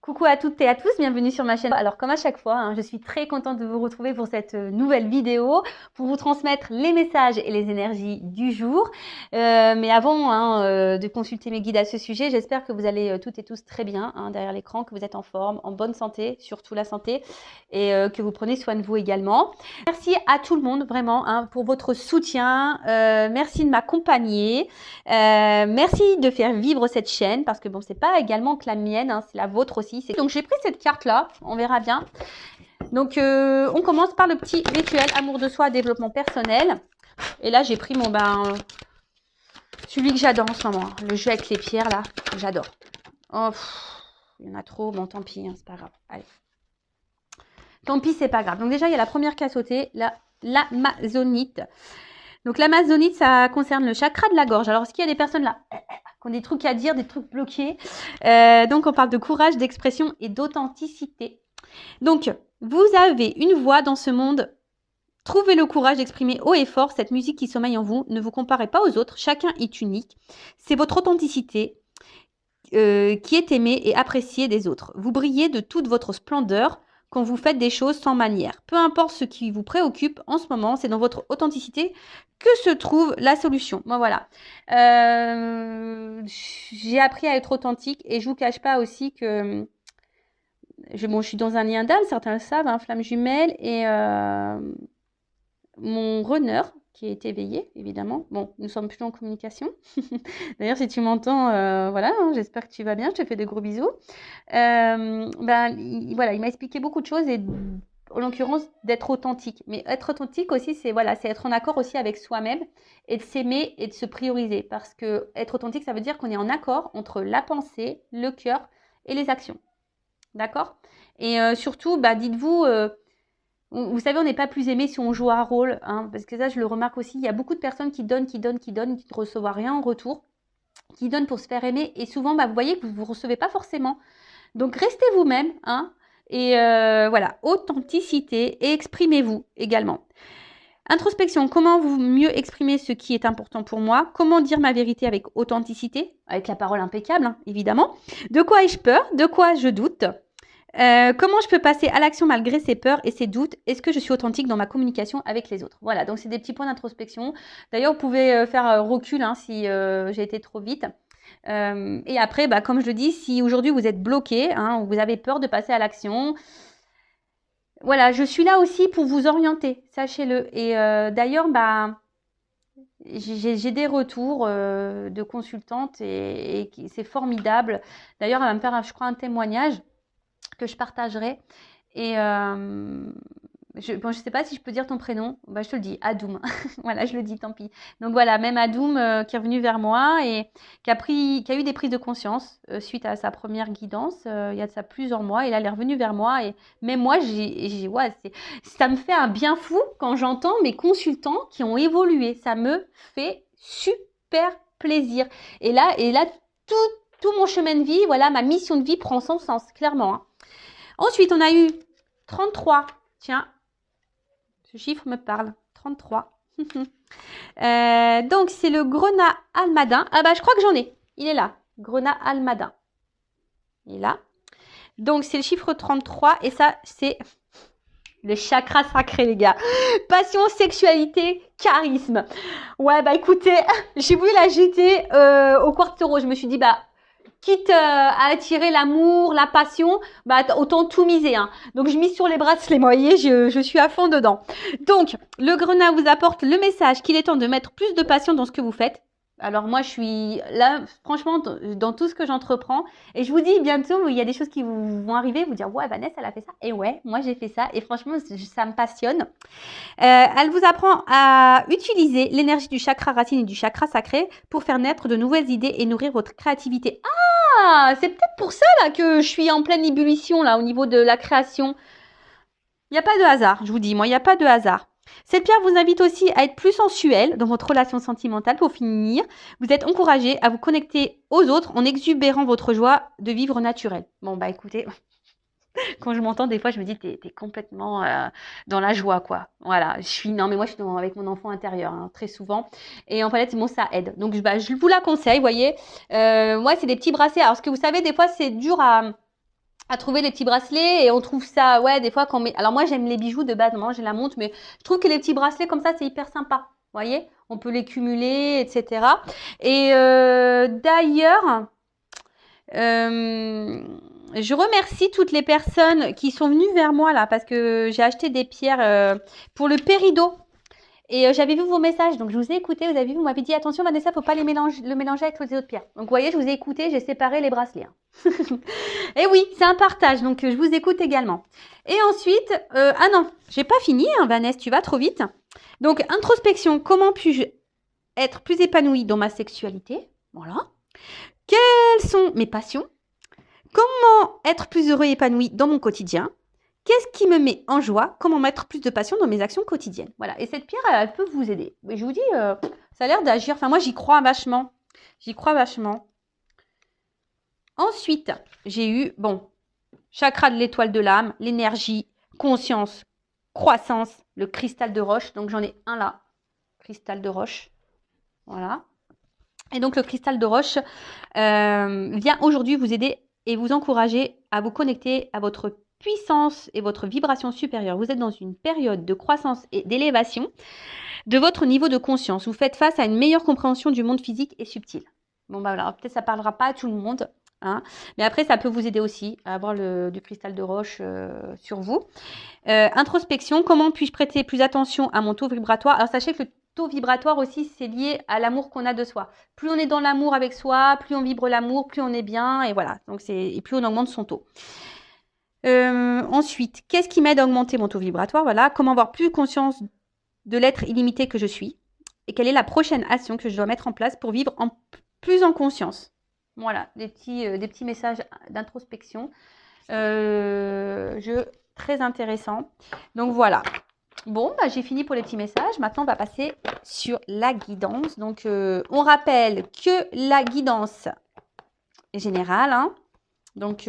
Coucou à toutes et à tous, bienvenue sur ma chaîne. Alors comme à chaque fois, je suis très contente de vous retrouver pour cette nouvelle vidéo, pour vous transmettre les messages et les énergies du jour. Mais avant de consulter mes guides à ce sujet, j'espère que vous allez toutes et tous très bien derrière l'écran, que vous êtes en forme, en bonne santé, surtout la santé, et que vous prenez soin de vous également. Merci à tout le monde vraiment pour votre soutien, merci de m'accompagner, merci de faire vivre cette chaîne, parce que bon, c'est pas également que la mienne, c'est la vôtre aussi. Donc j'ai pris cette carte là, on verra bien. Donc on commence par le petit rituel amour de soi, développement personnel. Et là j'ai pris mon celui que j'adore en ce moment, le jeu avec les pierres là, j'adore. Oh, il y en a trop, bon tant pis, c'est pas grave. Allez, tant pis, c'est pas grave. Donc déjà il y a la première qui a sauté, l'amazonite. Donc l'amazonite, ça concerne le chakra de la gorge. Alors est-ce qu'il y a des personnes là qui ont des trucs à dire, des trucs bloqués? Donc on parle de courage, d'expression et d'authenticité. Donc vous avez une voix dans ce monde. Trouvez le courage d'exprimer haut et fort cette musique qui sommeille en vous. Ne vous comparez pas aux autres, chacun est unique. C'est votre authenticité qui est aimée et appréciée des autres. Vous brillez de toute votre splendeur quand vous faites des choses sans manière. Peu importe ce qui vous préoccupe en ce moment, c'est dans votre authenticité que se trouve la solution. Bon, voilà. J'ai appris à être authentique et je vous cache pas aussi que je suis dans un lien d'âme, certains le savent, flamme jumelle, et mon runner qui est éveillé, évidemment. Bon, nous sommes plus en communication. D'ailleurs, si tu m'entends, voilà, j'espère que tu vas bien. Je te fais de gros bisous. Voilà, il m'a expliqué beaucoup de choses et en l'occurrence d'être authentique. Mais être authentique aussi, c'est être en accord aussi avec soi-même et de s'aimer et de se prioriser. Parce que être authentique, ça veut dire qu'on est en accord entre la pensée, le cœur et les actions. D'accord? Et surtout, dites-vous... vous savez, on n'est pas plus aimé si on joue un rôle, parce que ça, je le remarque aussi. Il y a beaucoup de personnes qui donnent, qui ne reçoivent rien en retour, qui donnent pour se faire aimer. Et souvent, vous voyez que vous ne recevez pas forcément. Donc, restez vous-même, et voilà, authenticité, et exprimez-vous également. Introspection, comment vous mieux exprimer ce qui est important pour moi? Comment dire ma vérité avec authenticité? Avec la parole impeccable, évidemment. De quoi ai-je peur? De quoi je doute? Comment je peux passer à l'action malgré ces peurs et ces doutes? Est-ce que je suis authentique dans ma communication avec les autres? Voilà, donc c'est des petits points d'introspection. D'ailleurs, vous pouvez faire recul si j'ai été trop vite. Et après, comme je le dis, si aujourd'hui vous êtes bloqué, vous avez peur de passer à l'action, voilà, je suis là aussi pour vous orienter, sachez-le. Et d'ailleurs, j'ai des retours de consultantes et c'est formidable. D'ailleurs, elle va me faire, je crois, un témoignage que je partagerai. Et je ne sais pas si je peux dire ton prénom. Je te le dis, Adoum. Voilà, je le dis, tant pis. Donc voilà, même Adoum qui est revenu vers moi et qui a eu des prises de conscience suite à sa première guidance il y a de ça plusieurs mois. Et là, elle est revenue vers moi. Et même moi, ça me fait un bien fou quand j'entends mes consultants qui ont évolué. Ça me fait super plaisir. Et là tout mon chemin de vie, voilà, ma mission de vie prend son sens, clairement. Ensuite, on a eu 33. Tiens, ce chiffre me parle. 33. Donc, c'est le grenat almadin. Je crois que j'en ai. Il est là. Grenat almadin. Il est là. Donc, c'est le chiffre 33. Et ça, c'est le chakra sacré, les gars. Passion, sexualité, charisme. Ouais, écoutez, j'ai voulu la jeter au quartero. Je me suis dit, quitte à attirer l'amour, la passion, autant tout miser. Donc, je mise sur les bracelets. Vous voyez, je suis à fond dedans. Donc, le grenat vous apporte le message qu'il est temps de mettre plus de passion dans ce que vous faites. Alors, moi, je suis là, franchement, dans tout ce que j'entreprends. Et je vous dis, bientôt, il y a des choses qui vont arriver. Vous dire, ouais, Vanessa, elle a fait ça. Et ouais, moi, j'ai fait ça. Et franchement, ça me passionne. Elle vous apprend à utiliser l'énergie du chakra racine et du chakra sacré pour faire naître de nouvelles idées et nourrir votre créativité. C'est peut-être pour ça là que je suis en pleine ébullition là au niveau de la création. Il n'y a pas de hasard, je vous dis, moi, il n'y a pas de hasard. Cette pierre vous invite aussi à être plus sensuel dans votre relation sentimentale. Pour finir, vous êtes encouragé à vous connecter aux autres en exubérant votre joie de vivre naturel. Bon, écoutez, quand je m'entends, des fois, je me dis, t'es complètement dans la joie, quoi. Voilà, non, mais moi, je suis avec mon enfant intérieur, très souvent. Et en fait, ça aide. Donc, je vous la conseille, vous voyez. Moi, c'est des petits bracelets. Alors, ce que vous savez, des fois, c'est dur à trouver les petits bracelets et on trouve ça, ouais, des fois quand on met... Alors moi j'aime les bijoux de base, moi j'ai la montre, mais je trouve que les petits bracelets comme ça c'est hyper sympa, vous voyez, on peut les cumuler, etc. Et d'ailleurs, euh, je remercie toutes les personnes qui sont venues vers moi là parce que j'ai acheté des pierres pour le péridot. Et j'avais vu vos messages, donc je vous ai écouté, vous avez vu, vous m'avez dit attention Vanessa, faut pas le mélanger avec les autres pierres. Donc vous voyez, je vous ai écouté, j'ai séparé les bracelets. Hein. Et oui, c'est un partage, donc je vous écoute également. Et ensuite, ah non, j'ai pas fini, hein, Vanessa, tu vas trop vite. Donc introspection, comment puis-je être plus épanouie dans ma sexualité? Voilà. Quelles sont mes passions? Comment être plus heureux et épanoui dans mon quotidien? Qu'est-ce qui me met en joie? Comment mettre plus de passion dans mes actions quotidiennes? Voilà. Et cette pierre, elle peut vous aider. Mais je vous dis, ça a l'air d'agir. Enfin, moi, j'y crois vachement. J'y crois vachement. Ensuite, j'ai eu, bon, chakra de l'étoile de l'âme, l'énergie, conscience, croissance, le cristal de roche. Donc, j'en ai un là. Cristal de roche. Voilà. Et donc, le cristal de roche vient aujourd'hui vous aider et vous encourager à vous connecter à votre puissance et votre vibration supérieure. Vous êtes dans une période de croissance et d'élévation de votre niveau de conscience. Vous faites face à une meilleure compréhension du monde physique et subtil. Bon, bah voilà, peut-être ça ne parlera pas à tout le monde, hein, mais après, ça peut vous aider aussi à avoir du cristal de roche sur vous. Introspection, comment puis-je prêter plus attention à mon taux vibratoire? Alors, sachez que le taux vibratoire aussi, c'est lié à l'amour qu'on a de soi. Plus on est dans l'amour avec soi, plus on vibre l'amour, plus on est bien, et voilà. Donc, et plus on augmente son taux. Ensuite, qu'est-ce qui m'aide à augmenter mon taux vibratoire? Voilà, comment avoir plus conscience de l'être illimité que je suis et quelle est la prochaine action que je dois mettre en place pour vivre plus en conscience. Voilà, des petits messages d'introspection. Très intéressant. Donc voilà. Bon, bah, j'ai fini pour les petits messages. Maintenant, on va passer sur la guidance. Donc, on rappelle que la guidance est générale. Hein. Donc,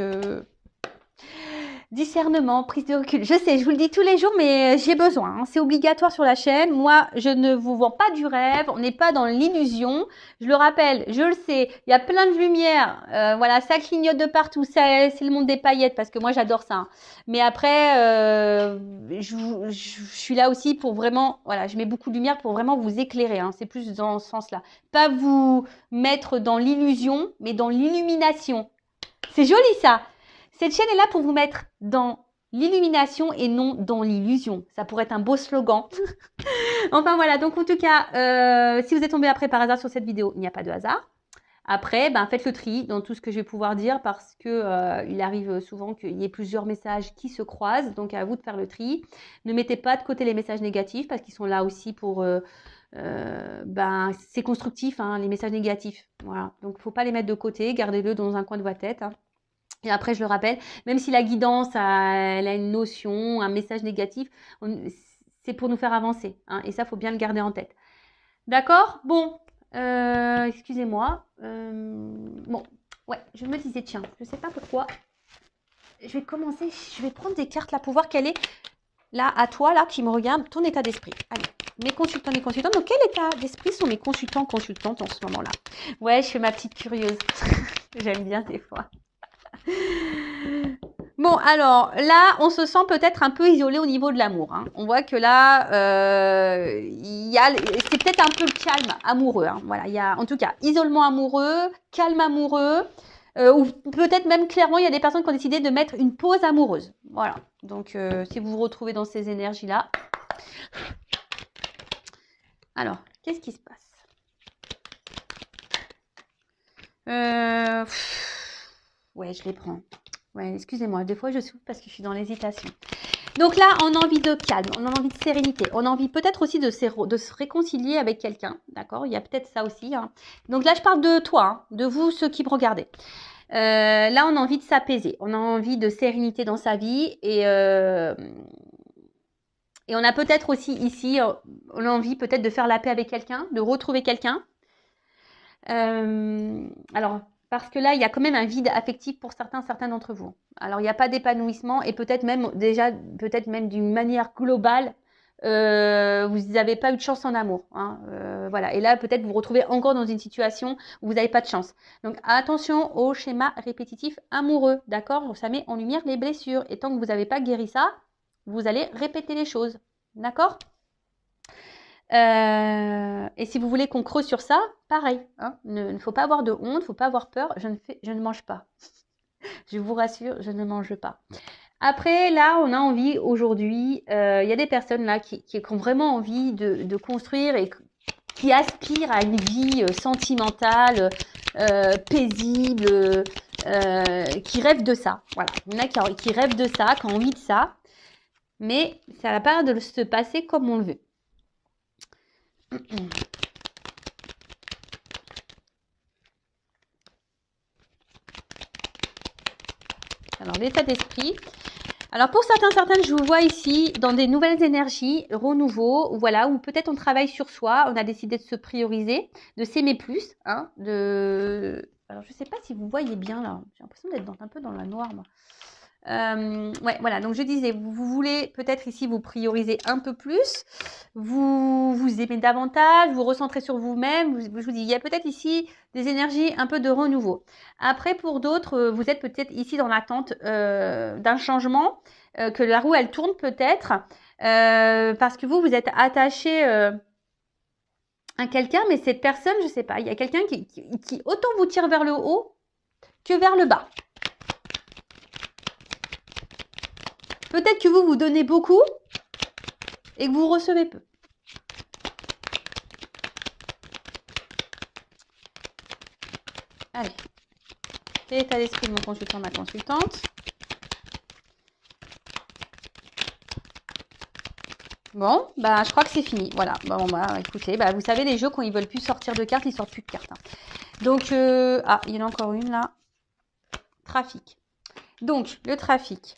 discernement, prise de recul. Je sais, je vous le dis tous les jours, mais j'ai besoin. Hein. C'est obligatoire sur la chaîne. Moi, je ne vous vends pas du rêve. On n'est pas dans l'illusion. Je le rappelle, je le sais. Il y a plein de lumière. Voilà, ça clignote de partout. C'est le monde des paillettes parce que moi, j'adore ça. Hein. Mais après, je suis là aussi pour vraiment, voilà, je mets beaucoup de lumière pour vraiment vous éclairer. Hein. C'est plus dans ce sens-là. Pas vous mettre dans l'illusion, mais dans l'illumination. C'est joli ça. Cette chaîne est là pour vous mettre dans l'illumination et non dans l'illusion. Ça pourrait être un beau slogan. Enfin voilà, donc en tout cas, si vous êtes tombé après par hasard sur cette vidéo, il n'y a pas de hasard. Après, ben, faites le tri dans tout ce que je vais pouvoir dire parce que il arrive souvent qu'il y ait plusieurs messages qui se croisent. Donc à vous de faire le tri. Ne mettez pas de côté les messages négatifs parce qu'ils sont là aussi pour... ben, c'est constructif, hein, les messages négatifs. Voilà. Donc il ne faut pas les mettre de côté. Gardez-le dans un coin de votre tête. Hein. Et après, je le rappelle, même si la guidance elle a une notion, un message négatif, c'est pour nous faire avancer. Hein, et ça, il faut bien le garder en tête. D'accord? Bon, excusez-moi. Bon, ouais, je me disais, tiens, je ne sais pas pourquoi. Je vais commencer, je vais prendre des cartes là pour voir quel est, là, à toi, là, qui me regarde, ton état d'esprit. Allez, mes consultants, mes consultantes. Donc, quel état d'esprit sont mes consultants, consultantes en ce moment-là? Ouais, je fais ma petite curieuse. J'aime bien des fois. Bon, alors là, on se sent peut-être un peu isolé au niveau de l'amour. Hein. On voit que là, c'est peut-être un peu le calme amoureux. Hein. Voilà, il y a en tout cas isolement amoureux, calme amoureux, ou peut-être même clairement, il y a des personnes qui ont décidé de mettre une pause amoureuse. Voilà. Donc, si vous vous retrouvez dans ces énergies-là. Alors, qu'est-ce qui se passe? Ouais, je les prends. Ouais, excusez-moi, des fois je souffle parce que je suis dans l'hésitation. Donc là, on a envie de calme, on a envie de sérénité, on a envie peut-être aussi de se réconcilier avec quelqu'un, d'accord? Il y a peut-être ça aussi. Hein. Donc là, je parle de toi, hein, de vous, ceux qui me regardez. Là, on a envie de s'apaiser, on a envie de sérénité dans sa vie et on a peut-être aussi ici, on a envie peut-être de faire la paix avec quelqu'un, de retrouver quelqu'un. Alors, parce que là, il y a quand même un vide affectif pour certains d'entre vous. Alors, il n'y a pas d'épanouissement et peut-être même déjà, peut-être même d'une manière globale, vous n'avez pas eu de chance en amour. Hein, voilà. Et là, peut-être vous vous retrouvez encore dans une situation où vous n'avez pas de chance. Donc, attention au schéma répétitif amoureux. D'accord? Ça met en lumière les blessures. Et tant que vous n'avez pas guéri ça, vous allez répéter les choses. D'accord? Et si vous voulez qu'on creuse sur ça, pareil. Hein, il ne faut pas avoir de honte, il ne faut pas avoir peur. Je ne mange pas. Je vous rassure, je ne mange pas. Après, là, on a envie aujourd'hui, il y a des personnes là qui ont vraiment envie de construire et qui aspirent à une vie sentimentale, paisible, qui rêvent de ça. Voilà, il y en a qui rêvent de ça, qui ont envie de ça, mais ça n'a pas l'air de se passer comme on le veut. Alors, l'état d'esprit. Alors, pour certaines, je vous vois ici dans des nouvelles énergies, renouveau, voilà, ou peut-être on travaille sur soi, on a décidé de se prioriser, de s'aimer plus, hein, Alors, je ne sais pas si vous voyez bien là, j'ai l'impression d'être un peu dans la noire, moi. Ouais, voilà, donc je disais, vous voulez peut-être ici vous prioriser un peu plus, vous aimez davantage, vous recentrez sur vous-même, je vous dis, il y a peut-être ici des énergies un peu de renouveau. Après, pour d'autres, vous êtes peut-être ici dans l'attente d'un changement, que la roue, elle tourne peut-être, parce que vous êtes attaché à quelqu'un, mais cette personne, je ne sais pas, il y a quelqu'un qui autant vous tire vers le haut que vers le bas. Peut-être que vous donnez beaucoup et que vous recevez peu. Allez. Quel état d'esprit de mon consultant, ma consultante? Bon, bah, je crois que c'est fini. Voilà. Bon, bah, écoutez, bah, vous savez, les jeux, quand ils veulent plus sortir de cartes, ils sortent plus de cartes. Hein. Donc, ah, il y en a encore une là. Trafic. Donc, le trafic.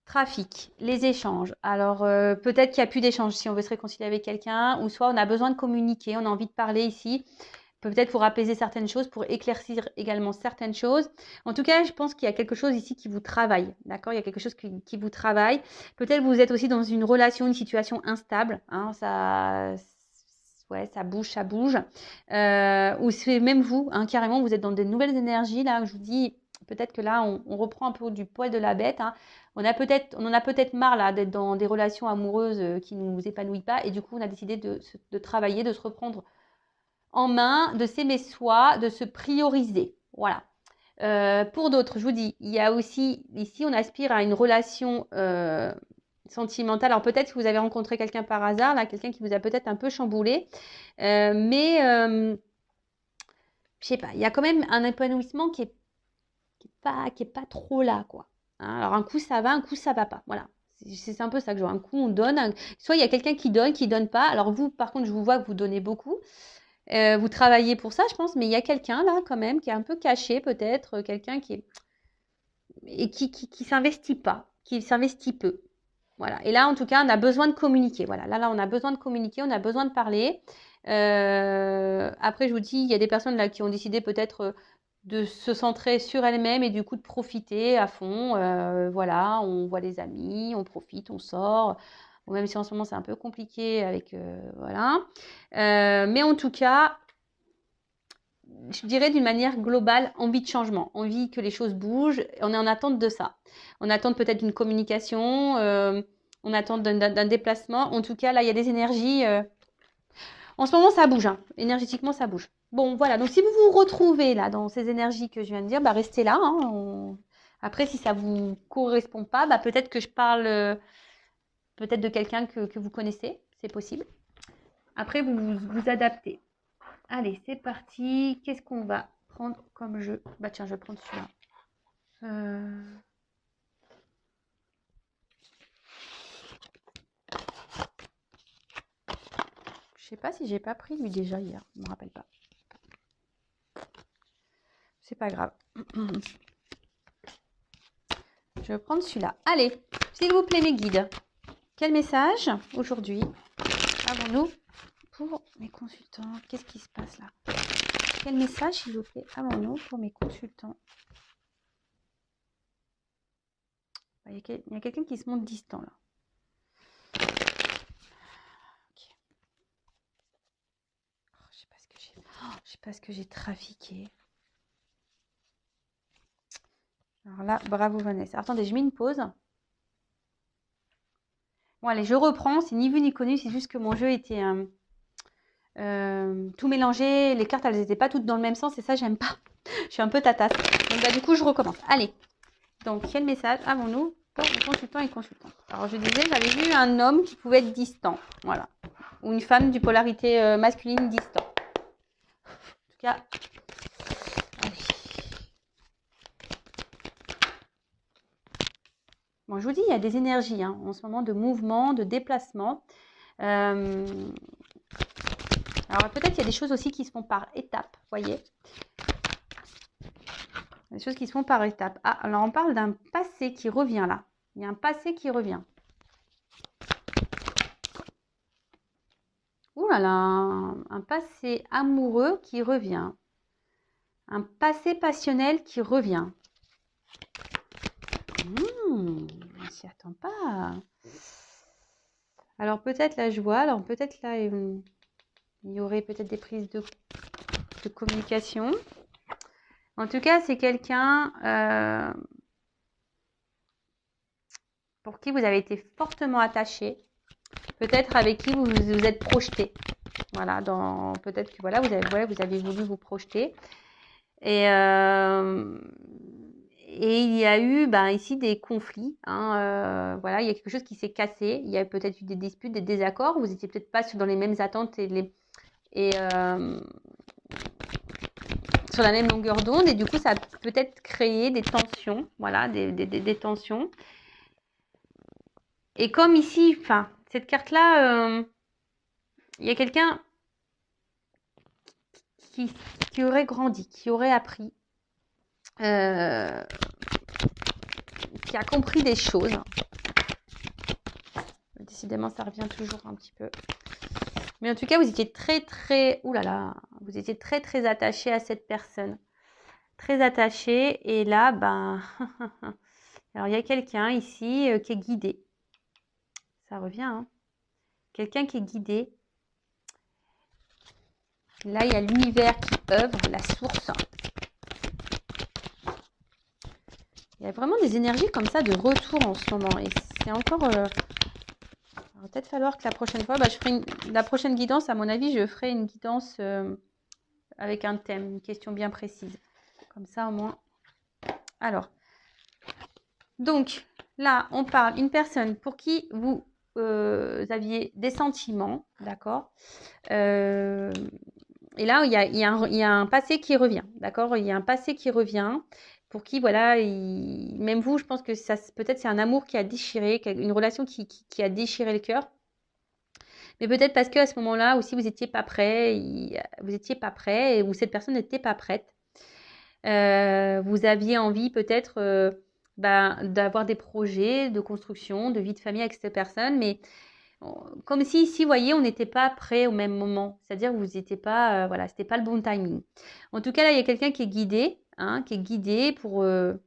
Trafic, les échanges. Alors, peut-être qu'il n'y a plus d'échanges si on veut se réconcilier avec quelqu'un, ou soit on a besoin de communiquer, on a envie de parler ici, peut-être pour apaiser certaines choses, pour éclaircir également certaines choses. En tout cas, je pense qu'il y a quelque chose ici qui vous travaille, d'accord? Il y a quelque chose qui vous travaille. Peut-être que vous êtes aussi dans une relation, une situation instable, hein, ouais, ça bouge. Ou c'est même vous, hein, carrément, vous êtes dans des nouvelles énergies, là, je vous dis, peut-être que là, on reprend un peu du poil de la bête, hein. On en a peut-être marre là d'être dans des relations amoureuses qui ne nous épanouissent pas et du coup on a décidé de travailler, de se reprendre en main, de s'aimer soi, de se prioriser. Voilà. Pour d'autres, je vous dis, il y a aussi ici on aspire à une relation sentimentale. Alors peut-être que vous avez rencontré quelqu'un par hasard, là, quelqu'un qui vous a peut-être un peu chamboulé, mais je sais pas, il y a quand même un épanouissement qui est pas trop là, quoi. Hein, alors un coup ça va, un coup ça va pas. Voilà. C'est un peu ça que je vois. Un coup on donne, soit il y a quelqu'un qui donne pas. Alors vous, par contre, je vous vois que vous donnez beaucoup. Vous travaillez pour ça, je pense, mais il y a quelqu'un là quand même qui est un peu caché peut-être, quelqu'un qui est et qui s'investit pas, qui s'investit peu. Voilà. Et là, en tout cas, on a besoin de communiquer. Voilà. Là, on a besoin de communiquer, on a besoin de parler. Après, je vous dis, il y a des personnes là qui ont décidé peut-être de se centrer sur elles-mêmes et du coup de profiter à fond. Voilà, on voit les amis, on profite, on sort. Bon, même si en ce moment c'est un peu compliqué avec voilà. Mais en tout cas, je dirais d'une manière globale, envie de changement, envie que les choses bougent. On est en attente de ça. On attend peut-être d'une communication, on attend d'un déplacement. En tout cas, là, il y a des énergies. En ce moment, ça bouge. Hein. Énergétiquement, ça bouge. Bon, voilà. Donc, si vous vous retrouvez là dans ces énergies que je viens de dire, bah, restez là. Hein. Après, si ça vous correspond pas, bah, peut-être que je parle peut-être de quelqu'un que vous connaissez. C'est possible. Après, vous adaptez. Allez, c'est parti. Qu'est-ce qu'on va prendre comme jeu? Bah tiens, je vais prendre celui-là. Je sais pas si j'ai pas pris lui déjà hier. Je me rappelle pas. C'est pas grave. Je vais prendre celui-là. Allez, s'il vous plaît mes guides. Quel message aujourd'hui avons-nous pour mes consultants? Qu'est-ce qui se passe là? Quel message, s'il vous plaît, avons-nous pour mes consultants? Il y a quelqu'un qui se montre distant là. Ok. Oh, je sais pas ce que j'ai. Je sais pas ce que j'ai trafiqué. Alors là, bravo Vanessa. Attendez, je mets une pause. Bon allez, je reprends. C'est ni vu ni connu. C'est juste que mon jeu était tout mélangé. Les cartes, elles n'étaient pas toutes dans le même sens. Et ça, j'aime pas. Je suis un peu tatasse. Donc bah, du coup, je recommence. Allez. Donc, quel message avons-nous pour les consultants et consultantes? Alors, je disais, j'avais vu un homme qui pouvait être distant. Voilà. Ou une femme du polarité masculine distant. En tout cas, allez. Bon, je vous dis, il y a des énergies hein, en ce moment de mouvement, de déplacement. Alors, peut-être qu'il y a des choses aussi qui se font par étapes, voyez. Des choses qui se font par étapes. Ah, alors on parle d'un passé qui revient là. Il y a un passé qui revient. Ouh là là, un passé amoureux qui revient. Un passé passionnel qui revient. On s'y attend pas. Alors peut-être la joie, alors peut-être là il y aurait peut-être des prises de communication. En tout cas, c'est quelqu'un pour qui vous avez été fortement attaché. Peut-être avec qui vous vous êtes projeté. Voilà, peut-être que voilà, vous avez voulu vous projeter. Et il y a eu ici des conflits. Hein, voilà, il y a quelque chose qui s'est cassé. Il y a peut-être eu des disputes, des désaccords. Vous n'étiez peut-être pas dans les mêmes attentes et sur la même longueur d'onde. Et du coup, ça a peut-être créé des tensions. Voilà, des tensions. Et comme ici, enfin, cette carte-là, il y a quelqu'un qui aurait grandi, qui aurait appris, qui a compris des choses. Décidément, ça revient toujours un petit peu. Mais en tout cas, vous étiez vous étiez très attaché à cette personne. Très attaché. Et là, alors il y a quelqu'un ici qui est guidé. Ça revient, hein. Quelqu'un qui est guidé. Là, il y a l'univers qui œuvre, la source. Il y a vraiment des énergies comme ça de retour en ce moment. Et c'est encore... il va peut-être falloir que la prochaine fois, je ferai la prochaine guidance, à mon avis, je ferai une guidance avec un thème, une question bien précise. Comme ça, au moins. Alors, donc, là, on parle d'une personne pour qui vous aviez des sentiments, d'accord. Et là, il y a un passé qui revient, d'accord. Il y a un passé qui revient pour qui, voilà, même vous, je pense que ça, peut-être c'est un amour qui a déchiré, une relation qui a déchiré le cœur. Mais peut-être parce qu'à ce moment-là aussi, vous n'étiez pas prêt, ou cette personne n'était pas prête. Vous aviez envie peut-être d'avoir des projets de construction, de vie de famille avec cette personne, mais comme si ici, vous voyez, on n'était pas prêt au même moment. C'est-à-dire que vous n'étiez pas, voilà, c'était pas le bon timing. En tout cas, là, il y a quelqu'un qui est guidé, hein, pour, je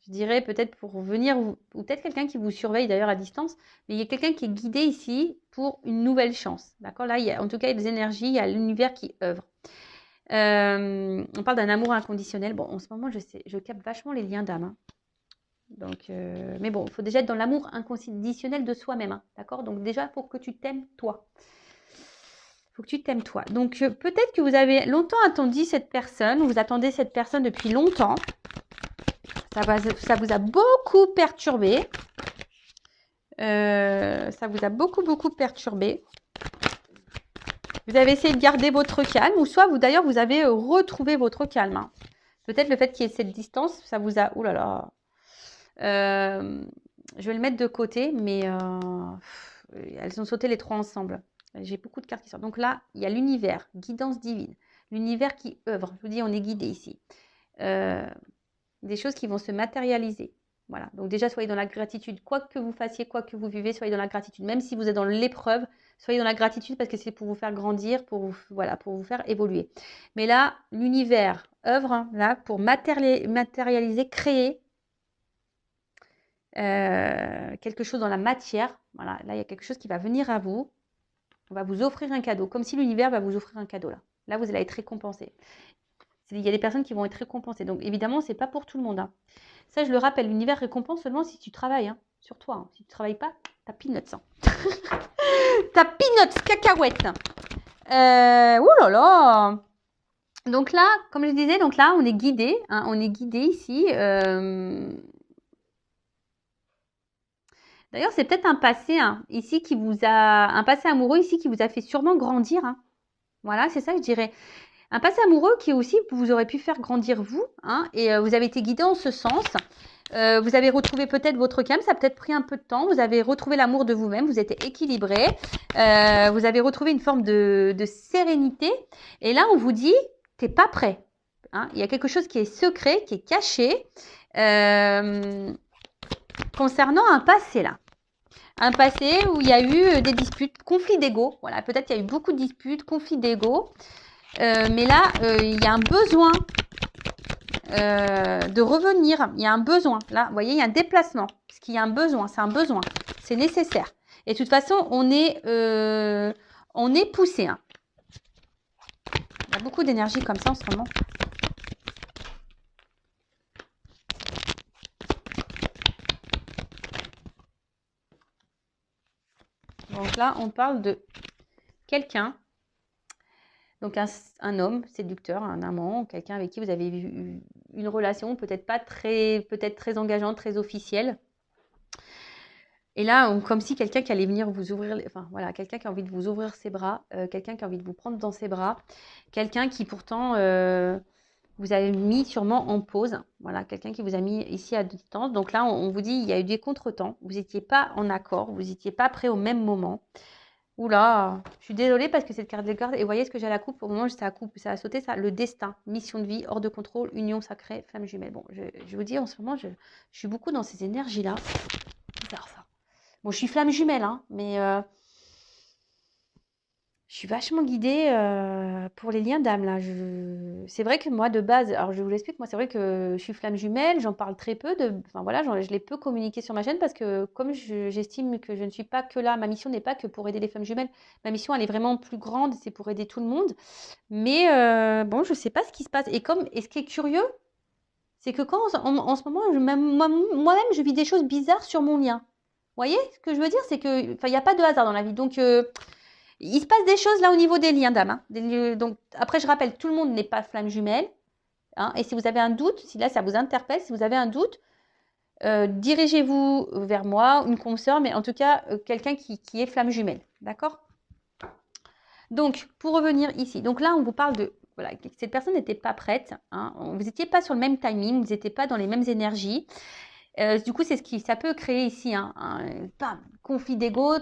dirais peut-être pour venir, ou peut-être quelqu'un qui vous surveille d'ailleurs à distance, mais il y a quelqu'un qui est guidé ici pour une nouvelle chance. D'accord. Là, en tout cas, il y a des énergies, il y a l'univers qui œuvre. On parle d'un amour inconditionnel. Bon, en ce moment, je capte vachement les liens d'âme. Hein. Donc, mais bon, il faut déjà être dans l'amour inconditionnel de soi-même. Hein, d'accord. Donc déjà, il faut que tu t'aimes toi. Il faut que tu t'aimes toi. Donc, peut-être que vous avez longtemps attendu cette personne, ou vous attendez cette personne depuis longtemps. Ça vous a beaucoup perturbé. Ça vous a beaucoup perturbé. Vous avez essayé de garder votre calme, ou soit d'ailleurs vous avez retrouvé votre calme. Hein. Peut-être le fait qu'il y ait cette distance, ça vous a... Ouh là là. Je vais le mettre de côté, mais elles ont sauté les trois ensemble. J'ai beaucoup de cartes qui sortent. Donc là, il y a l'univers, guidance divine. L'univers qui œuvre. Je vous dis, on est guidé ici. Des choses qui vont se matérialiser. Voilà. Donc déjà, soyez dans la gratitude. Quoi que vous fassiez, quoi que vous vivez, soyez dans la gratitude. Même si vous êtes dans l'épreuve, soyez dans la gratitude parce que c'est pour vous faire grandir, pour vous faire évoluer. Mais là, l'univers œuvre là pour matérialiser, créer quelque chose dans la matière. Voilà, là, il y a quelque chose qui va venir à vous. On va vous offrir un cadeau, comme si l'univers va vous offrir un cadeau là. Là, vous allez être récompensé. Il y a des personnes qui vont être récompensées. Donc, évidemment, ce n'est pas pour tout le monde. Hein. Ça, je le rappelle, l'univers récompense seulement si tu travailles hein, sur toi. Hein. Si tu ne travailles pas, t'as peanuts. Hein. T'as peanuts, cacahuètes. Ouh là là. Donc là, comme je disais, donc là, on est guidé. Hein, on est guidé ici. D'ailleurs, c'est peut-être un passé hein, ici qui vous a... Un passé amoureux ici qui vous a fait sûrement grandir. Hein. Voilà, c'est ça que je dirais. Un passé amoureux qui aussi vous aurait pu faire grandir vous, hein, et vous avez été guidé en ce sens. Vous avez retrouvé peut-être votre calme, ça a peut-être pris un peu de temps. Vous avez retrouvé l'amour de vous-même, vous êtes équilibré. Vous avez retrouvé une forme de sérénité. Et là, on vous dit, t'es pas prêt. Hein, il y a quelque chose qui est secret, qui est caché concernant un passé là. Un passé où il y a eu des disputes, conflits d'ego. Voilà, peut-être qu'il y a eu beaucoup de disputes, conflits d'ego. Mais là, il y a un besoin de revenir. Il y a un besoin. Là, vous voyez, il y a un déplacement. Parce qu'il y a un besoin. C'est un besoin. C'est nécessaire. Et de toute façon, on est poussé. Hein. Il y a beaucoup d'énergie comme ça en ce moment. Donc là, on parle de quelqu'un. Donc un homme séducteur, un amant, quelqu'un avec qui vous avez eu une relation peut-être très engageante, très officielle. Et là, comme si quelqu'un qui allait venir vous ouvrir, enfin voilà, quelqu'un qui a envie de vous ouvrir ses bras, quelqu'un qui a envie de vous prendre dans ses bras, quelqu'un qui pourtant vous avez mis sûrement en pause, voilà, quelqu'un qui vous a mis ici à distance. Donc là, on vous dit, il y a eu des contretemps, vous n'étiez pas en accord, vous n'étiez pas prêts au même moment. Oula, je suis désolée parce que cette carte de garde, et vous voyez ce que j'ai à la coupe, au moment où ça a sauté, ça, le destin, mission de vie, hors de contrôle, union sacrée, flamme jumelle. Bon, je vous dis, en ce moment, je suis beaucoup dans ces énergies-là. Bizarre ça. Bon, je suis flamme jumelle, hein, mais je suis vachement guidée pour les liens d'âme, là. C'est vrai que moi, de base, alors je vous l'explique, moi, c'est vrai que je suis flamme jumelle, j'en parle très peu, enfin voilà, je l'ai peu communiqué sur ma chaîne parce que comme j'estime que je ne suis pas que là, ma mission n'est pas que pour aider les femmes jumelles, ma mission, elle est vraiment plus grande, c'est pour aider tout le monde. Mais bon, je ne sais pas ce qui se passe. Et ce qui est curieux, c'est que quand en ce moment, moi-même, je vis des choses bizarres sur mon lien. Vous voyez ce que je veux dire? C'est que, enfin, il n'y a pas de hasard dans la vie. Donc, il se passe des choses là au niveau des liens d'âme. Hein. Donc, après, je rappelle, tout le monde n'est pas flamme jumelle. Hein, et si vous avez un doute, si là, ça vous interpelle, si vous avez un doute, dirigez-vous vers moi, une consoeur, mais en tout cas, quelqu'un qui est flamme jumelle. D'accord? Donc, pour revenir ici. Donc là, on vous parle de... Voilà, cette personne n'était pas prête. Hein, vous n'étiez pas sur le même timing, vous n'étiez pas dans les mêmes énergies. Du coup, c'est ça peut créer ici un conflit d'ego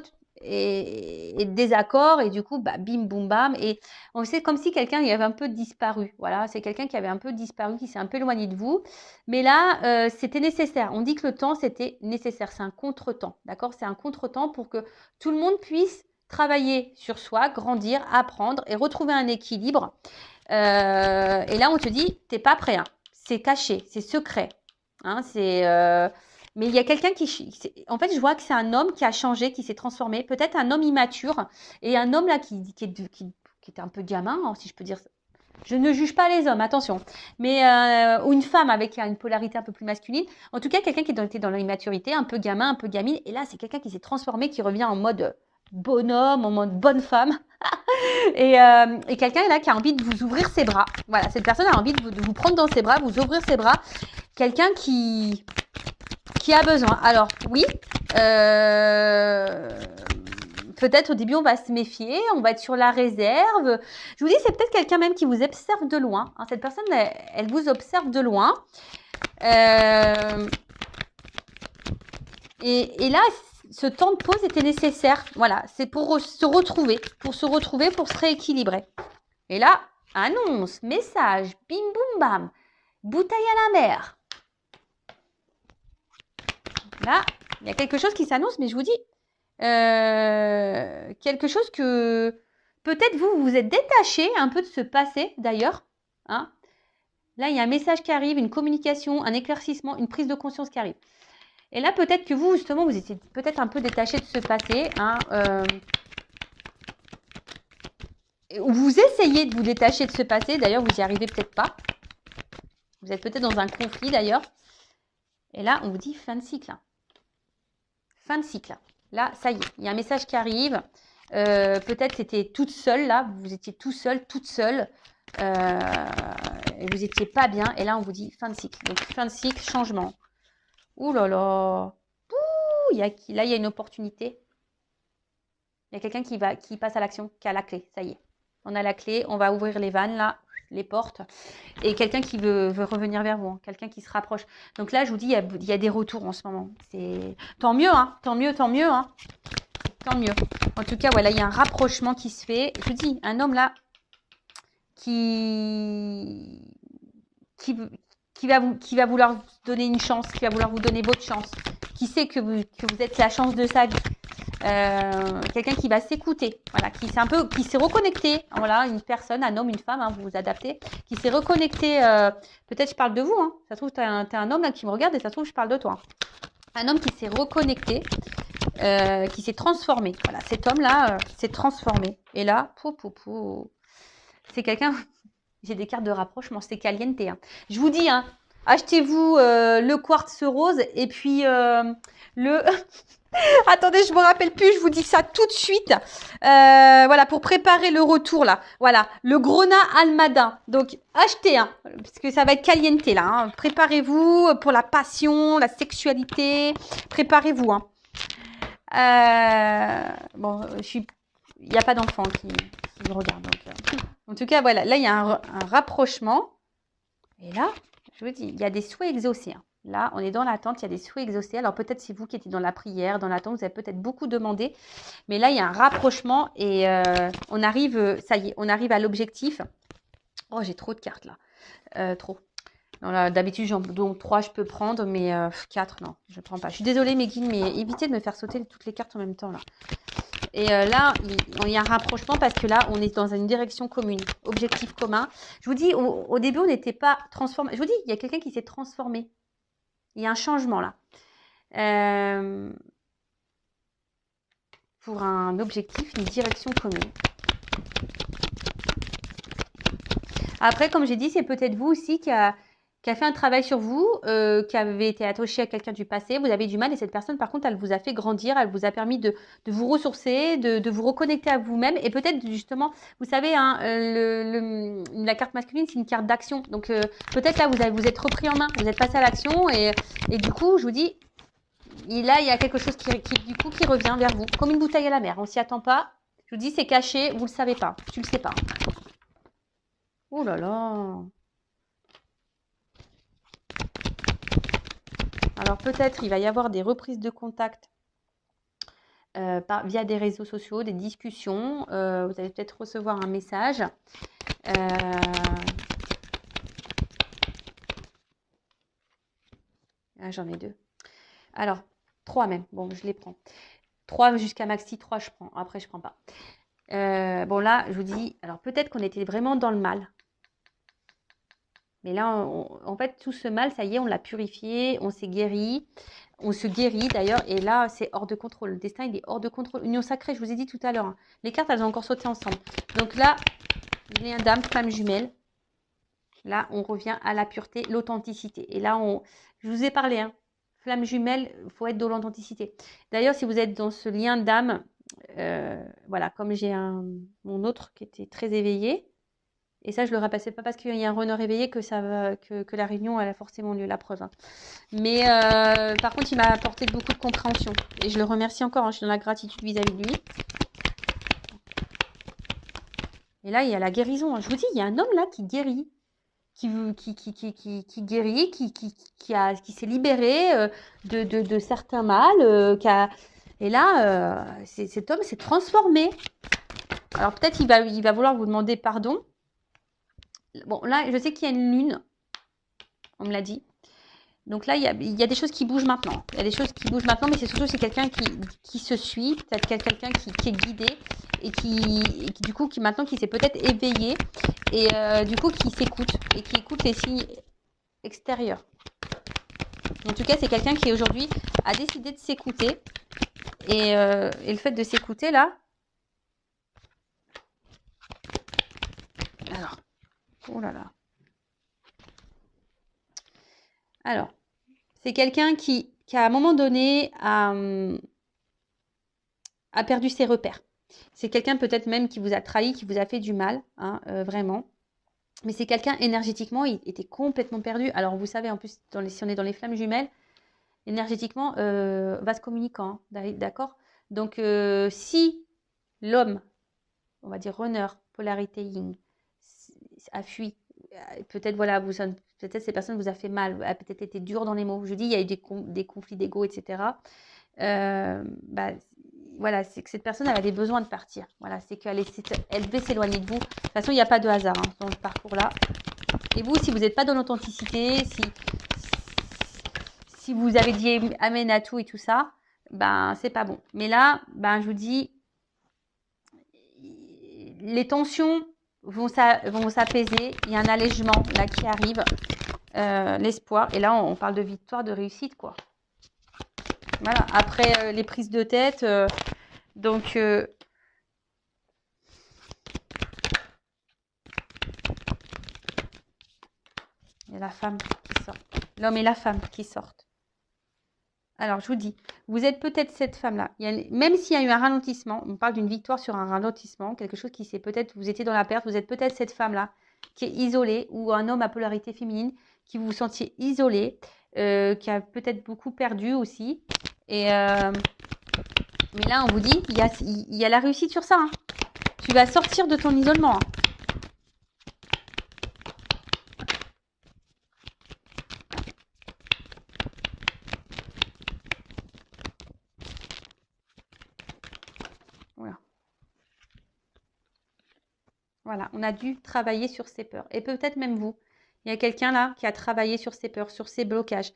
et désaccord, et du coup, bah, bim, boum, bam, et c'est comme si quelqu'un avait un peu disparu. Voilà, c'est quelqu'un qui avait un peu disparu, qui s'est un peu éloigné de vous. Mais là, c'était nécessaire. On dit que le temps, c'était nécessaire. C'est un contre-temps, d'accord? C'est un contre-temps pour que tout le monde puisse travailler sur soi, grandir, apprendre et retrouver un équilibre. Et là, on te dit, t'es pas prêt. Hein. C'est caché, c'est secret. Hein, mais il y a quelqu'un en fait, je vois que c'est un homme qui a changé, qui s'est transformé. Peut-être un homme immature et un homme là qui était un peu gamin, hein, si je peux dire ça. Je ne juge pas les hommes, attention. Mais ou une femme avec une polarité un peu plus masculine. En tout cas, quelqu'un qui était dans l'immaturité, un peu gamin, un peu gamine. Et là, c'est quelqu'un qui s'est transformé, qui revient en mode bonhomme, en mode bonne femme. Et quelqu'un là qui a envie de vous ouvrir ses bras. Voilà, cette personne a envie de vous prendre dans ses bras, vous ouvrir ses bras. Quelqu'un qui a besoin. Alors, oui, peut-être au début, on va se méfier, on va être sur la réserve. Je vous dis, c'est peut-être quelqu'un même qui vous observe de loin. Hein, cette personne, elle vous observe de loin. Et là, ce temps de pause était nécessaire. Voilà, c'est pour se retrouver, pour se rééquilibrer. Et là, annonce, message, bim boum bam, bouteille à la mer. Là, il y a quelque chose qui s'annonce, mais je vous dis, quelque chose que peut-être vous êtes détaché un peu de ce passé d'ailleurs. Hein. Là, il y a un message qui arrive, une communication, un éclaircissement, une prise de conscience qui arrive. Et là, peut-être que vous, justement, vous étiez peut-être un peu détaché de ce passé. Hein, vous essayez de vous détacher de ce passé. D'ailleurs, vous n'y arrivez peut-être pas. Vous êtes peut-être dans un conflit, d'ailleurs. Et là, on vous dit fin de cycle. Fin de cycle. Là, ça y est, il y a un message qui arrive. Peut-être c'était toute seule, là. Vous étiez tout seul, toute seule. Et vous n'étiez pas bien. Et là, on vous dit fin de cycle. Donc, fin de cycle, changement. Ouh là là. Ouh, là, il y a une opportunité. Il y a quelqu'un qui passe à l'action, qui a la clé. Ça y est. On a la clé. On va ouvrir les vannes, là, les portes. Et quelqu'un qui veut revenir vers vous. Hein, quelqu'un qui se rapproche. Donc là, je vous dis, il y a des retours en ce moment. C'est tant mieux, hein. Tant mieux, tant mieux, hein. Tant mieux. En tout cas, voilà, il y a un rapprochement qui se fait. Je vous dis, un homme là qui va vouloir vous donner une chance, qui va vouloir vous donner votre chance, qui sait que vous êtes la chance de sa vie. Quelqu'un qui va s'écouter, voilà, qui s'est reconnecté, voilà, une personne, un homme, une femme, hein, vous vous adaptez, qui s'est reconnecté, peut-être je parle de vous, hein, ça se trouve t'es un homme là qui me regarde et ça se trouve je parle de toi. Un homme qui s'est reconnecté, qui s'est transformé, voilà, cet homme-là s'est transformé. Et là, c'est quelqu'un, j'ai des cartes de rapprochement, c'est caliente. Hein. Je vous dis, hein, achetez-vous le quartz rose et puis le... Attendez, je me rappelle plus, je vous dis ça tout de suite. Voilà, pour préparer le retour là. Voilà, le Grona Almada. Donc, achetez un, parce que ça va être caliente là. Hein. Préparez-vous pour la passion, la sexualité. Préparez-vous. Hein. Bon, il n'y a pas d'enfant qui me regarde. Donc, en tout cas, voilà, là, il y a un rapprochement. Et là, je vous dis, il y a des souhaits exaucés. Hein. Là, on est dans l'attente, il y a des souhaits exaucés. Alors peut-être c'est vous qui étiez dans la prière, dans l'attente, vous avez peut-être beaucoup demandé. Mais là, il y a un rapprochement et on arrive, ça y est, on arrive à l'objectif. Oh, j'ai trop de cartes là. Trop. D'habitude, j'en donc 3, je peux prendre, mais 4, non, je ne prends pas. Je suis désolée, mes guides, mais évitez de me faire sauter toutes les cartes en même temps là. Et là, il y a un rapprochement parce que là, on est dans une direction commune, objectif commun. Je vous dis, au début, on n'était pas transformé. Je vous dis, il y a quelqu'un qui s'est transformé. Il y a un changement là. Pour un objectif, une direction commune. Après, comme j'ai dit, c'est peut-être vous aussi qui a fait un travail sur vous, qui avez été attaché à quelqu'un du passé, vous avez du mal et cette personne, par contre, elle vous a fait grandir, elle vous a permis de vous ressourcer, de vous reconnecter à vous-même et peut-être justement, vous savez, hein, la carte masculine, c'est une carte d'action. Donc, peut-être là, vous êtes repris en main, vous êtes passé à l'action et du coup, je vous dis, là, il y a quelque chose qui revient vers vous, comme une bouteille à la mer. On s'y attend pas. Je vous dis, c'est caché, vous le savez pas, tu le sais pas. Oh là là. Alors peut-être il va y avoir des reprises de contact via des réseaux sociaux, des discussions. Vous allez peut-être recevoir un message. J'en ai 2. Alors, 3 même. Bon, je les prends. 3 jusqu'à maxi 3, je prends. Après, je prends pas. Bon, là, je vous dis, alors peut-être qu'on était vraiment dans le mal. Mais là, en fait, tout ce mal, ça y est, on l'a purifié, on s'est guéri, on se guérit d'ailleurs. Et là, c'est hors de contrôle. Le destin, il est hors de contrôle. Union sacrée, je vous ai dit tout à l'heure. Hein. Les cartes, elles ont encore sauté ensemble. Donc là, lien d'âme, flamme jumelle. Là, on revient à la pureté, l'authenticité. Et là, je vous ai parlé, hein. Flamme jumelle, il faut être dans l'authenticité. D'ailleurs, si vous êtes dans ce lien d'âme, voilà, comme j'ai mon autre qui était très éveillé, et ça, je ne le repassais pas parce qu'il y a un runner éveillé que la réunion elle a forcément lieu, la preuve. Hein. Mais par contre, il m'a apporté beaucoup de compréhension. Et je le remercie encore, hein, je suis dans la gratitude vis-à-vis de lui. Et là, il y a la guérison. Hein. Je vous dis, il y a un homme là qui guérit. Qui guérit, qui s'est libéré de certains mal. Et là, cet homme s'est transformé. Alors peut-être il va vouloir vous demander pardon. Bon, là, je sais qu'il y a une lune. On me l'a dit. Donc là, il y a des choses qui bougent maintenant. Il y a des choses qui bougent maintenant, mais c'est surtout c'est quelqu'un qui se suit, peut-être quelqu'un qui est guidé et qui du coup, maintenant, qui s'est peut-être éveillé et du coup, qui s'écoute et qui écoute les signes extérieurs. En tout cas, c'est quelqu'un qui aujourd'hui a décidé de s'écouter. Et le fait de s'écouter là. Alors, oh là là. Alors, c'est quelqu'un qui à un moment donné a perdu ses repères. C'est quelqu'un peut-être même qui vous a trahi, qui vous a fait du mal, hein, vraiment. Mais c'est quelqu'un énergétiquement, il était complètement perdu. Alors vous savez, en plus, si on est dans les flammes jumelles, énergétiquement, vase communicant, hein, d'accord. Donc si l'homme, on va dire runner, polarité yin, a fui, peut-être voilà, peut-être ces personnes vous a fait mal, a peut-être été dur dans les mots. Je dis, il y a eu des conflits d'ego, etc. Bah, voilà, c'est que cette personne, elle avait besoin de partir. Voilà, c'est qu'elle devait s'éloigner de vous. De toute façon, il n'y a pas de hasard hein, dans ce parcours-là. Et vous, si vous n'êtes pas dans l'authenticité, si vous avez dit amen à tout et tout ça, ben c'est pas bon. Mais là, ben je vous dis, les tensions vont s'apaiser. Il y a un allègement là qui arrive, l'espoir. Et là, on parle de victoire, de réussite, quoi. Voilà. Après les prises de tête, donc il y a la femme qui sort. L'homme et la femme qui sortent. Alors, je vous dis, vous êtes peut-être cette femme-là. Même s'il y a eu un ralentissement, on parle d'une victoire sur un ralentissement, quelque chose qui s'est peut-être, vous étiez dans la perte, vous êtes peut-être cette femme-là qui est isolée, ou un homme à polarité féminine, qui vous sentiez isolé, qui a peut-être beaucoup perdu aussi. Et mais là, on vous dit, il y a la réussite sur ça. Hein. Tu vas sortir de ton isolement. Hein. Voilà. Voilà, on a dû travailler sur ses peurs. Et peut-être même vous. Il y a quelqu'un là qui a travaillé sur ses peurs, sur ses blocages.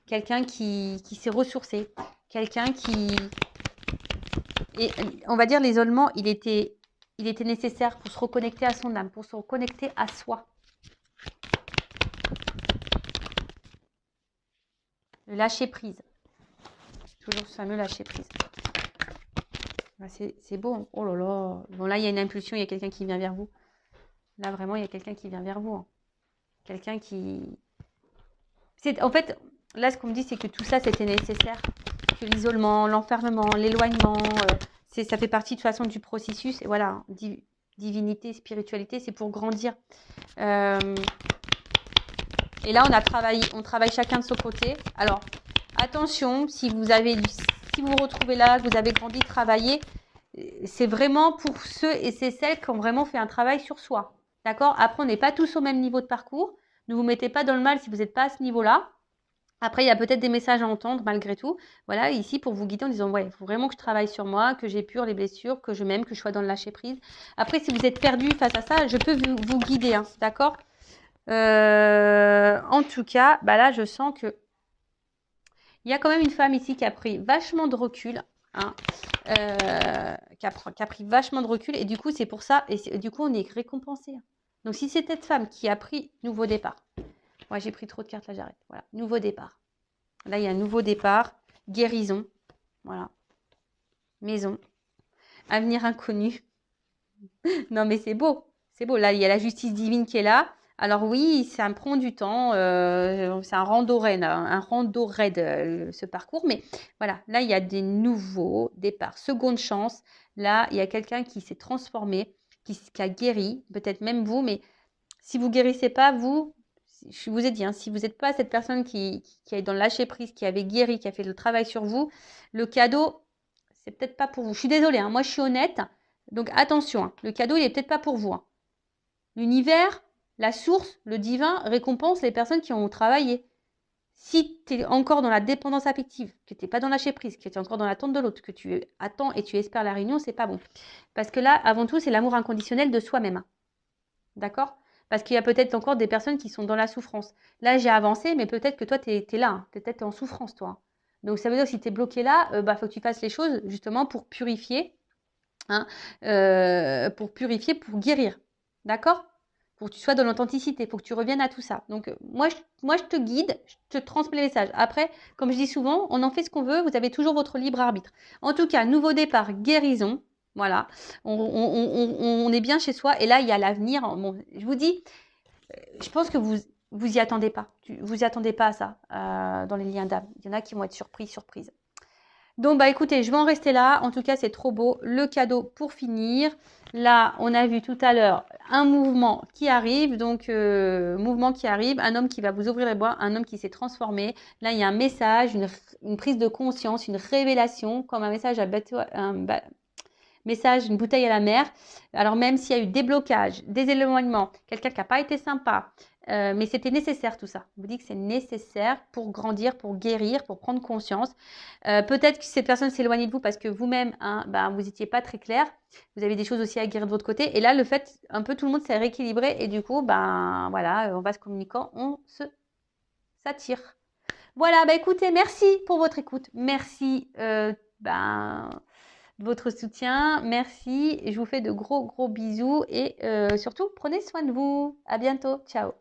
Quelqu'un qui s'est ressourcé. Quelqu'un qui... Et on va dire l'isolement, il était nécessaire pour se reconnecter à son âme, pour se reconnecter à soi. Le lâcher prise. Toujours ce fameux lâcher prise. C'est beau. Hein. Oh là là. Bon là, il y a une impulsion, il y a quelqu'un qui vient vers vous. Là, vraiment, il y a quelqu'un qui vient vers vous. Hein. Quelqu'un qui... En fait, là, ce qu'on me dit, c'est que tout ça, c'était nécessaire. Que l'isolement, l'enfermement, l'éloignement, ça fait partie de toute façon du processus. Et voilà, divinité, spiritualité, c'est pour grandir. Et là, on travaille chacun de son côté. Alors, attention, si vous vous retrouvez là, que vous avez grandi, travaillé, c'est vraiment pour ceux et celles qui ont vraiment fait un travail sur soi. D'accord? Après, on n'est pas tous au même niveau de parcours. Ne vous mettez pas dans le mal si vous n'êtes pas à ce niveau-là. Après, il y a peut-être des messages à entendre malgré tout. Voilà, ici pour vous guider en disant, ouais, il faut vraiment que je travaille sur moi, que j'épure les blessures, que je m'aime, que je sois dans le lâcher prise. Après, si vous êtes perdu face à ça, je peux vous guider, hein, d'accord? En tout cas, bah là, je sens que il y a quand même une femme ici qui a pris vachement de recul, hein, qui a pris vachement de recul. Et du coup, c'est pour ça, et du coup, on est récompensé. Hein. Donc, si c'est cette femme qui a pris nouveau départ, ouais, j'ai pris trop de cartes, là, j'arrête. Voilà, nouveau départ. Là, il y a un nouveau départ, guérison, voilà, maison, avenir inconnu. Non, mais c'est beau, c'est beau. Là, il y a la justice divine qui est là. Alors oui, ça me prend du temps, c'est un rando raid, ce parcours. Mais voilà, là, il y a des nouveaux départs, seconde chance. Là, il y a quelqu'un qui s'est transformé, qui a guéri, peut-être même vous, mais si vous guérissez pas, je vous ai dit, hein, si vous n'êtes pas cette personne qui est dans le lâcher prise, qui avait guéri, qui a fait le travail sur vous, le cadeau, c'est peut-être pas pour vous. Je suis désolée, hein, moi je suis honnête, donc attention, hein, le cadeau il est peut-être pas pour vous. Hein. L'univers, la source, le divin récompense les personnes qui ont travaillé. Si tu es encore dans la dépendance affective, que tu n'es pas dans le lâcher prise, que tu es encore dans l'attente de l'autre, que tu attends et tu espères la réunion, c'est pas bon. Parce que là, avant tout, c'est l'amour inconditionnel de soi-même. Hein. D'accord ? Parce qu'il y a peut-être encore des personnes qui sont dans la souffrance. Là, j'ai avancé, mais peut-être que toi, tu es là. Hein. Tu es peut-être en souffrance, toi. Donc, ça veut dire que si tu es bloqué là, faut que tu fasses les choses justement pour purifier. Hein, pour guérir. D'accord? pour que tu sois dans l'authenticité, pour que tu reviennes à tout ça. Donc, moi, je te guide, je te transmets les messages. Après, comme je dis souvent, on en fait ce qu'on veut, vous avez toujours votre libre arbitre. En tout cas, nouveau départ, guérison. Voilà, on est bien chez soi et là, il y a l'avenir. Bon, je vous dis, je pense que vous y attendez pas. Vous y attendez pas à ça dans les liens d'âme. Il y en a qui vont être surprises. Donc, bah écoutez, je vais en rester là. En tout cas, c'est trop beau. Le cadeau pour finir. Là, on a vu tout à l'heure un mouvement qui arrive. Donc, mouvement qui arrive. Un homme qui va vous ouvrir les bras. Un homme qui s'est transformé. Là, il y a un message, une prise de conscience, une révélation, comme un message à bateau, message, une bouteille à la mer. Alors même s'il y a eu des blocages, des éloignements, quelqu'un qui n'a pas été sympa, mais c'était nécessaire tout ça. Je vous dis que c'est nécessaire pour grandir, pour guérir, pour prendre conscience. Peut-être que cette personne s'est éloignée de vous parce que vous-même, hein, vous n'étiez pas très clair. Vous avez des choses aussi à guérir de votre côté. Et là, le fait, un peu tout le monde s'est rééquilibré et du coup, voilà, on va se communiquant, on s'attire. Voilà, écoutez, merci pour votre écoute. Merci, de votre soutien. Merci. Je vous fais de gros bisous et surtout, prenez soin de vous. À bientôt. Ciao.